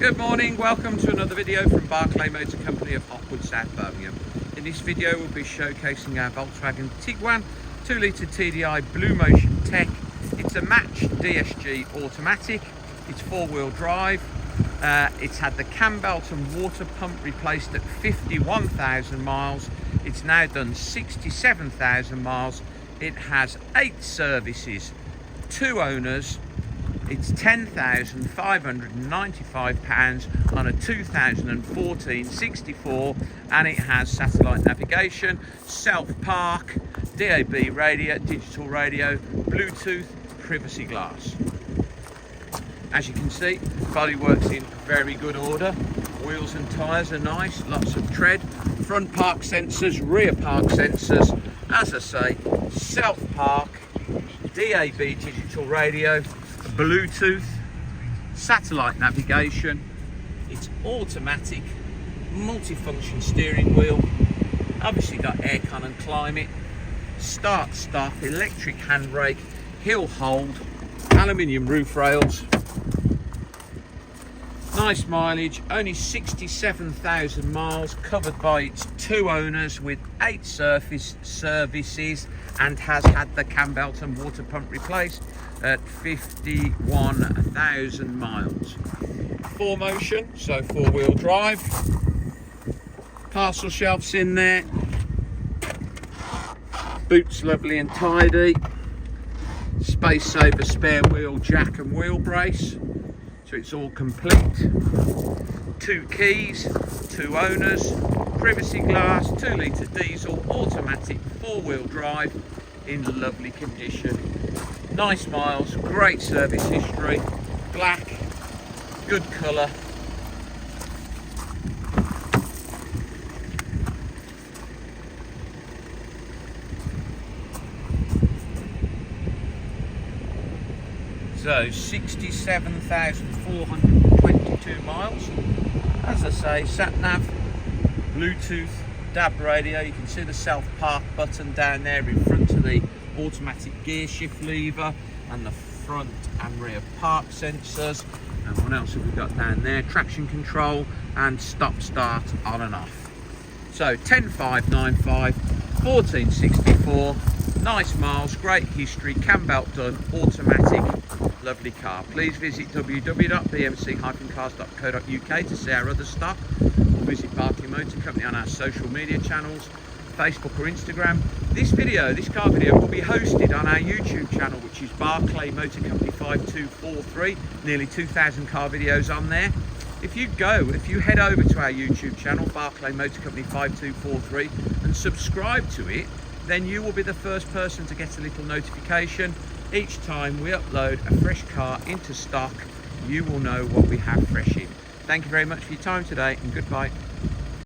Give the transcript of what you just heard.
Good morning, welcome to another video from Barclay Motor Company of Hotwood, South Birmingham. In this video we'll be showcasing our Volkswagen Tiguan 2-litre TDI BlueMotion tech. It's a matched DSG automatic, it's 4-wheel drive, it's had the cam belt and water pump replaced at 51,000 miles, it's now done 67,000 miles, it has 8 services, 2 owners. It's £10,595 on a 2014 64, and it has satellite navigation, self-park, DAB radio, digital radio, Bluetooth, privacy glass. As you can see, bodywork's in very good order. Wheels and tyres are nice, lots of tread. Front park sensors, rear park sensors. As I say, self-park, DAB digital radio, Bluetooth, satellite navigation, it's automatic, multifunction steering wheel, obviously got aircon and climate, start stop, electric handbrake, hill hold, aluminium roof rails, nice mileage, only 67,000 miles, covered by its 2 owners with 8 services, and has had the cam belt and water pump replaced at 51,000 miles. 4Motion, so 4-wheel drive, parcel shelves in there, boots lovely and tidy, space saver spare wheel jack and wheel brace, so it's all complete. 2 keys, 2 owners, privacy glass, 2-litre diesel, automatic, 4-wheel drive, in lovely condition. Nice miles, great service history, black, good colour. So 67,422 miles. As I say, sat nav, Bluetooth, DAB radio. You can see the self-park button down there in front of the automatic gear shift lever, and the front and rear park sensors. And what else have we got down there? Traction control and stop start on and off. So 10,595, 1464, nice miles, great history, cam belt done, automatic, lovely car. Please visit www.bmc-cars.co.uk to see our other stock, or visit Barclay Motor Company on our social media channels, Facebook or Instagram. This car video will be hosted on our YouTube channel, which is Barclay Motor Company 5243, nearly 2,000 car videos on there. If you head over to our YouTube channel, Barclay Motor Company 5243, and subscribe to it, then you will be the first person to get a little notification. Each time we upload a fresh car into stock, you will know what we have fresh in. Thank you very much for your time today, and goodbye.